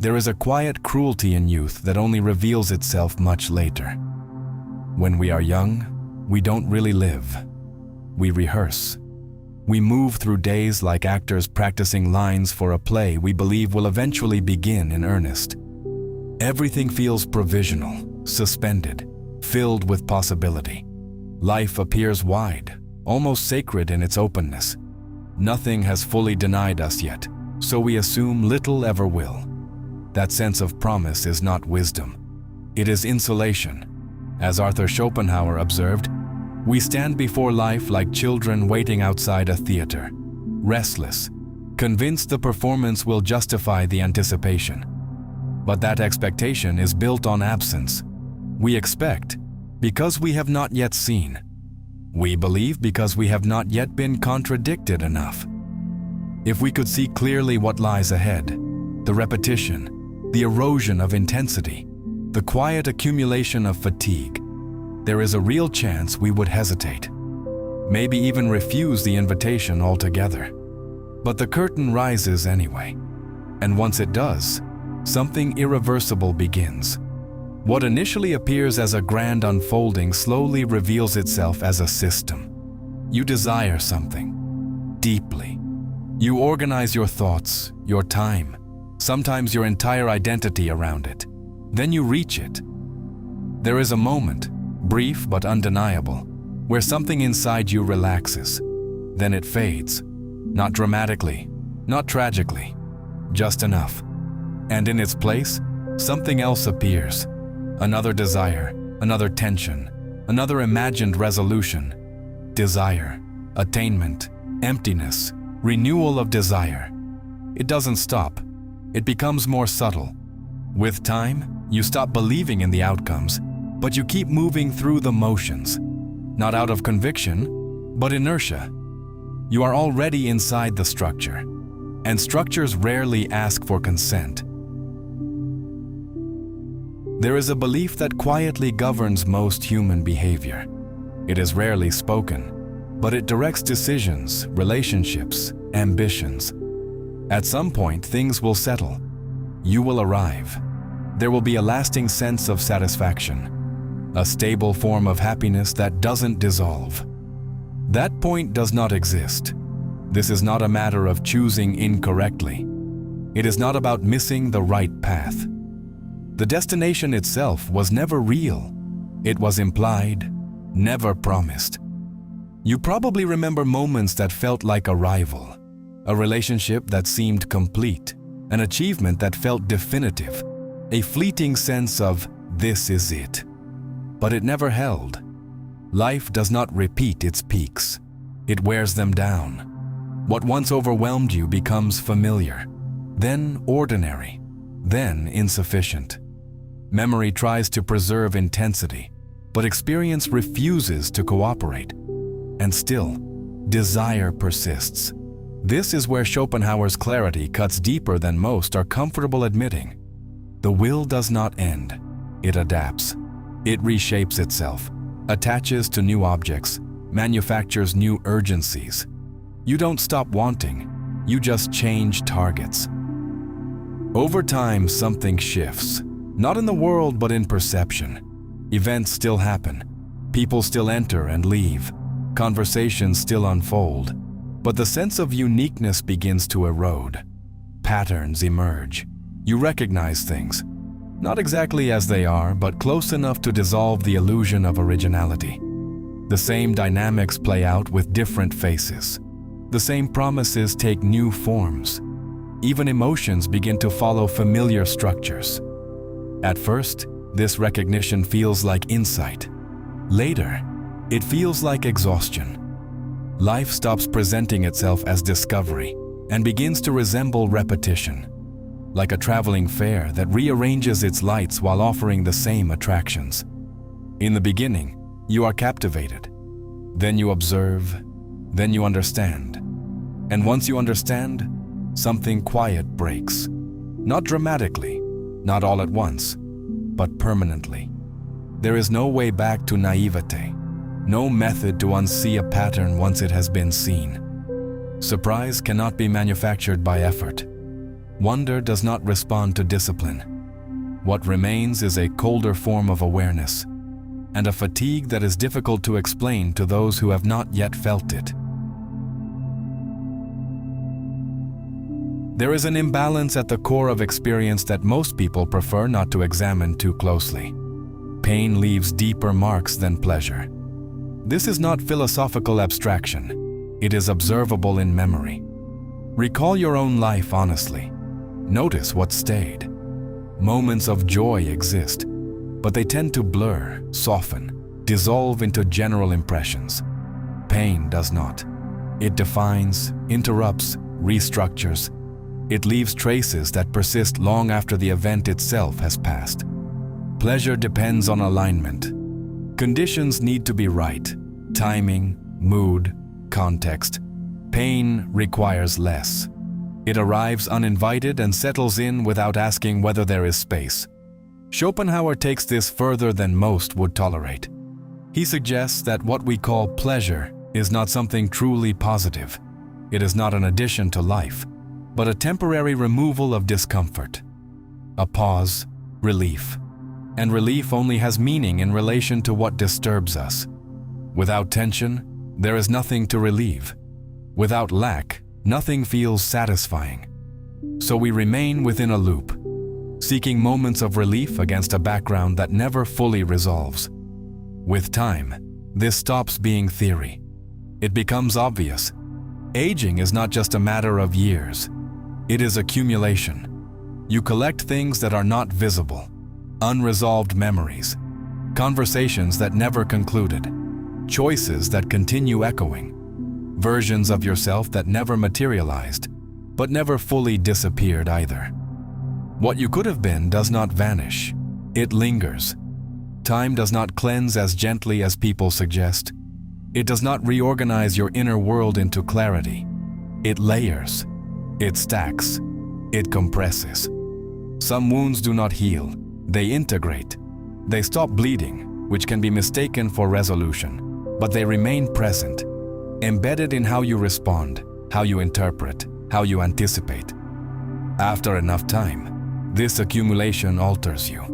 There is a quiet cruelty in youth that only reveals itself much later. When we are young, we don't really live. We rehearse. We move through days like actors practicing lines for a play we believe will eventually begin in earnest. Everything feels provisional, suspended, filled with possibility. Life appears wide, almost sacred in its openness. Nothing has fully denied us yet, so we assume little ever will. That sense of promise is not wisdom. It is insulation. As Arthur Schopenhauer observed, we stand before life like children waiting outside a theater, restless, convinced the performance will justify the anticipation. But that expectation is built on absence. We expect because we have not yet seen. We believe because we have not yet been contradicted enough. If we could see clearly what lies ahead, the repetition, the erosion of intensity, the quiet accumulation of fatigue, there is a real chance we would hesitate, maybe even refuse the invitation altogether. But the curtain rises anyway, and once it does, something irreversible begins. What initially appears as a grand unfolding slowly reveals itself as a system. You desire something deeply. You organize your thoughts, your time, sometimes your entire identity around it. Then you reach it. There is a moment, brief but undeniable, where something inside you relaxes. Then it fades. Not dramatically, not tragically, just enough. And in its place, something else appears. Another desire, another tension, another imagined resolution. Desire, attainment, emptiness, renewal of desire. It doesn't stop. It becomes more subtle. With time, you stop believing in the outcomes, but you keep moving through the motions. Not out of conviction, but inertia. You are already inside the structure, and structures rarely ask for consent. There is a belief that quietly governs most human behavior. It is rarely spoken, but it directs decisions, relationships, ambitions. At some point, things will settle. You will arrive. There will be a lasting sense of satisfaction, a stable form of happiness that doesn't dissolve. That point does not exist. This is not a matter of choosing incorrectly. It is not about missing the right path. The destination itself was never real. It was implied, never promised. You probably remember moments that felt like arrival, a relationship that seemed complete, an achievement that felt definitive, a fleeting sense of this is it. But it never held. Life does not repeat its peaks. It wears them down. What once overwhelmed you becomes familiar, then ordinary, then insufficient. Memory tries to preserve intensity, but experience refuses to cooperate. And still, desire persists. This is where Schopenhauer's clarity cuts deeper than most are comfortable admitting. The will does not end. It adapts. It reshapes itself, attaches to new objects, manufactures new urgencies. You don't stop wanting, you just change targets. Over time, something shifts. Not in the world, but in perception. Events still happen. People still enter and leave. Conversations still unfold. But the sense of uniqueness begins to erode. Patterns emerge. You recognize things. Not exactly as they are, but close enough to dissolve the illusion of originality. The same dynamics play out with different faces. The same promises take new forms. Even emotions begin to follow familiar structures. At first, this recognition feels like insight. Later, it feels like exhaustion. Life stops presenting itself as discovery and begins to resemble repetition, like a traveling fair that rearranges its lights while offering the same attractions. In the beginning, you are captivated. Then you observe, then you understand. And once you understand, something quiet breaks. Not dramatically, not all at once, but permanently. There is no way back to naivete, no method to unsee a pattern once it has been seen. Surprise cannot be manufactured by effort. Wonder does not respond to discipline. What remains is a colder form of awareness, and a fatigue that is difficult to explain to those who have not yet felt it. There is an imbalance at the core of experience that most people prefer not to examine too closely. Pain leaves deeper marks than pleasure. This is not philosophical abstraction. It is observable in memory. Recall your own life honestly. Notice what stayed. Moments of joy exist, but they tend to blur, soften, dissolve into general impressions. Pain does not. It defines, interrupts, restructures. It leaves traces that persist long after the event itself has passed. Pleasure depends on alignment. Conditions need to be right. Timing, mood, context. Pain requires less. It arrives uninvited and settles in without asking whether there is space. Schopenhauer takes this further than most would tolerate. He suggests that what we call pleasure is not something truly positive. It is not an addition to life, but a temporary removal of discomfort. A pause, relief. And relief only has meaning in relation to what disturbs us. Without tension, there is nothing to relieve. Without lack, nothing feels satisfying. So we remain within a loop, seeking moments of relief against a background that never fully resolves. With time, this stops being theory. It becomes obvious. Aging is not just a matter of years. It is accumulation. You collect things that are not visible, unresolved memories, conversations that never concluded, choices that continue echoing, versions of yourself that never materialized, but never fully disappeared either. What you could have been does not vanish. It lingers. Time does not cleanse as gently as people suggest. It does not reorganize your inner world into clarity. It layers. It stacks. It compresses. Some wounds do not heal. They integrate. They stop bleeding, which can be mistaken for resolution, but they remain present, embedded in how you respond, how you interpret, how you anticipate. After enough time, this accumulation alters you.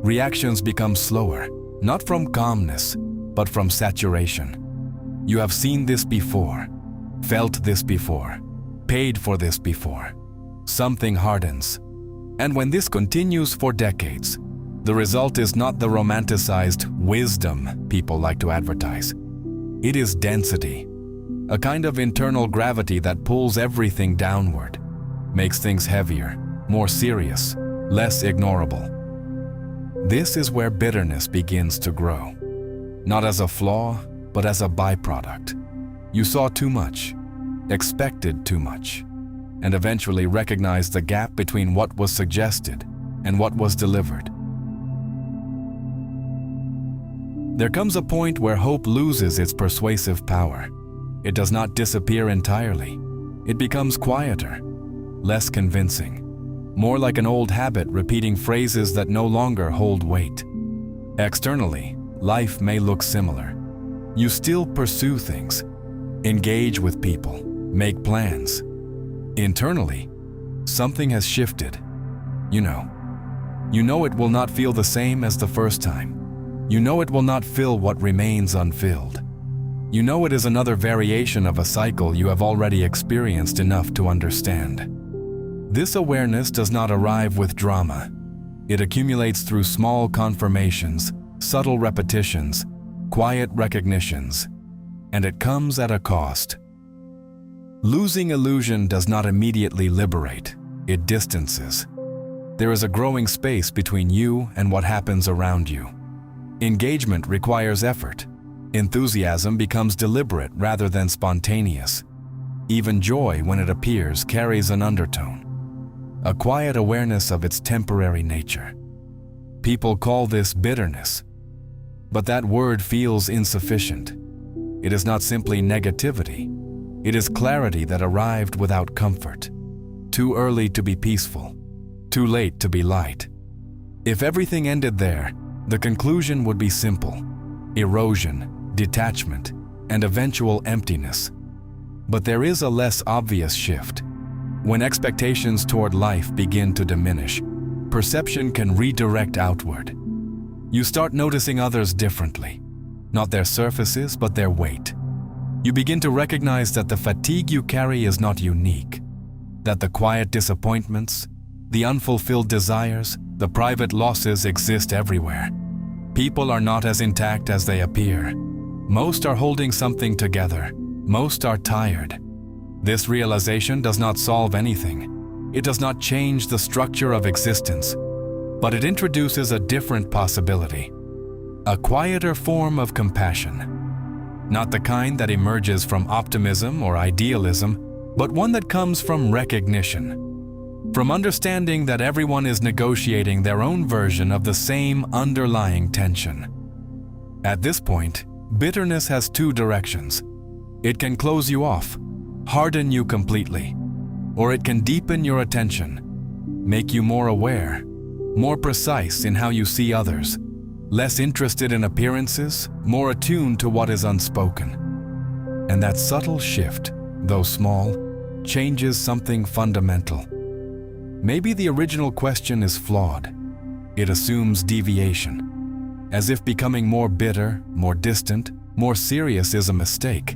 Reactions become slower, not from calmness, but from saturation. You have seen this before, felt this before, paid for this before. Something hardens. And when this continues for decades, the result is not the romanticized wisdom people like to advertise. It is density, a kind of internal gravity that pulls everything downward, makes things heavier, more serious, less ignorable. This is where bitterness begins to grow, not as a flaw, but as a byproduct. You saw too much, expected too much, and eventually recognized the gap between what was suggested and what was delivered. There comes a point where hope loses its persuasive power. It does not disappear entirely. It becomes quieter, less convincing, more like an old habit repeating phrases that no longer hold weight. Externally, life may look similar. You still pursue things, engage with people, make plans. Internally, something has shifted. You know it will not feel the same as the first time. You know it will not fill what remains unfilled. You know it is another variation of a cycle you have already experienced enough to understand. This awareness does not arrive with drama. It accumulates through small confirmations, subtle repetitions, quiet recognitions, and it comes at a cost. Losing illusion does not immediately liberate, it distances. There is a growing space between you and what happens around you. Engagement requires effort. Enthusiasm becomes deliberate rather than spontaneous. Even joy, when it appears, carries an undertone, a quiet awareness of its temporary nature. People call this bitterness, but that word feels insufficient. It is not simply negativity. It is clarity that arrived without comfort. Too early to be peaceful, too late to be light. If everything ended there, the conclusion would be simple: erosion, detachment, and eventual emptiness. But there is a less obvious shift. When expectations toward life begin to diminish, perception can redirect outward. You start noticing others differently, not their surfaces, but their weight. You begin to recognize that the fatigue you carry is not unique, that the quiet disappointments, the unfulfilled desires, the private losses exist everywhere. People are not as intact as they appear. Most are holding something together. Most are tired. This realization does not solve anything. It does not change the structure of existence, but it introduces a different possibility, a quieter form of compassion. Not the kind that emerges from optimism or idealism, but one that comes from recognition, from understanding that everyone is negotiating their own version of the same underlying tension. At this point, bitterness has two directions. It can close you off, harden you completely, or it can deepen your attention, make you more aware, more precise in how you see others, less interested in appearances, more attuned to what is unspoken. And that subtle shift, though small, changes something fundamental. Maybe the original question is flawed. It assumes deviation, as if becoming more bitter, more distant, more serious is a mistake,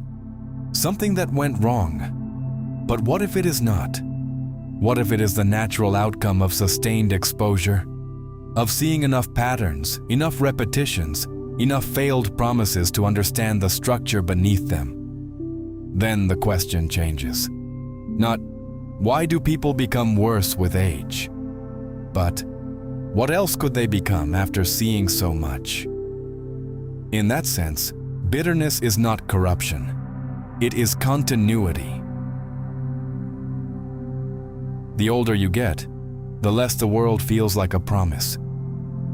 something that went wrong. But what if it is not? What if it is the natural outcome of sustained exposure, of seeing enough patterns, enough repetitions, enough failed promises to understand the structure beneath them? Then the question changes. Not, why do people become worse with age? But, what else could they become after seeing so much? In that sense, bitterness is not corruption. It is continuity. The older you get, the less the world feels like a promise,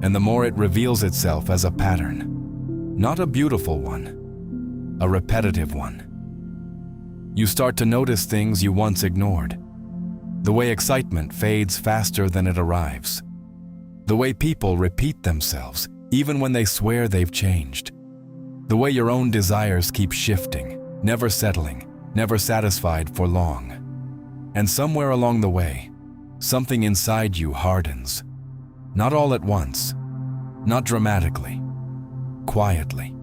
and the more it reveals itself as a pattern. Not a beautiful one, a repetitive one. You start to notice things you once ignored. The way excitement fades faster than it arrives. The way people repeat themselves, even when they swear they've changed. The way your own desires keep shifting, never settling, never satisfied for long. And somewhere along the way, something inside you hardens. Not all at once, not dramatically, quietly.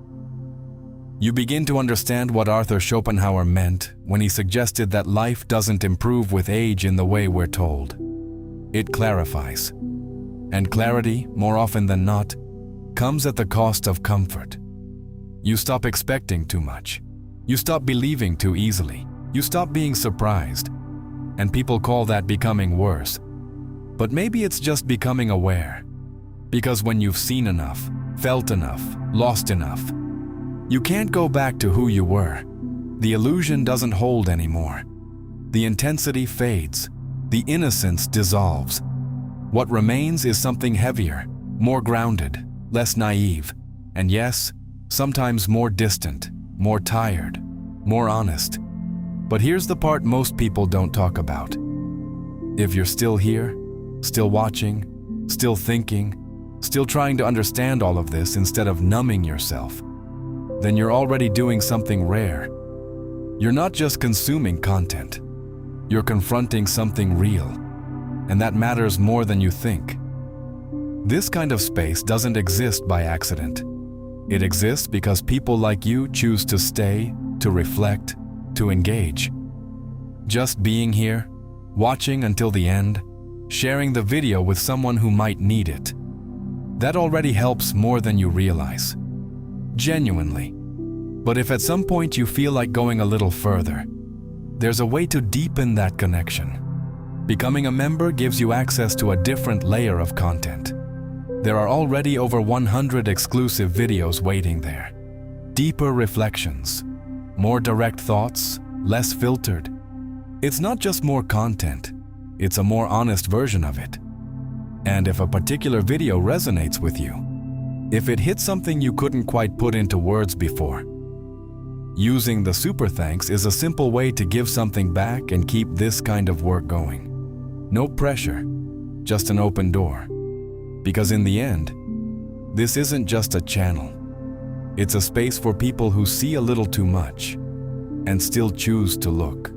You begin to understand what Arthur Schopenhauer meant when he suggested that life doesn't improve with age in the way we're told. It clarifies. And clarity, more often than not, comes at the cost of comfort. You stop expecting too much. You stop believing too easily. You stop being surprised. And people call that becoming worse. But maybe it's just becoming aware. Because when you've seen enough, felt enough, lost enough, you can't go back to who you were. The illusion doesn't hold anymore. The intensity fades. The innocence dissolves. What remains is something heavier, more grounded, less naive, and yes, sometimes more distant, more tired, more honest. But here's the part most people don't talk about. If you're still here, still watching, still thinking, still trying to understand all of this instead of numbing yourself, then you're already doing something rare. You're not just consuming content. You're confronting something real, and that matters more than you think. This kind of space doesn't exist by accident. It exists because people like you choose to stay, to reflect, to engage. Just being here, watching until the end, sharing the video with someone who might need it. That already helps more than you realize. Genuinely. But if at some point you feel like going a little further, there's a way to deepen that connection. Becoming a member gives you access to a different layer of content. There are already over 100 exclusive videos waiting there. Deeper reflections, more direct thoughts, less filtered. It's not just more content, it's a more honest version of it. And if a particular video resonates with you, if it hits something you couldn't quite put into words before, using the super thanks is a simple way to give something back and keep this kind of work going. No pressure, just an open door. Because in the end, this isn't just a channel. It's a space for people who see a little too much and still choose to look.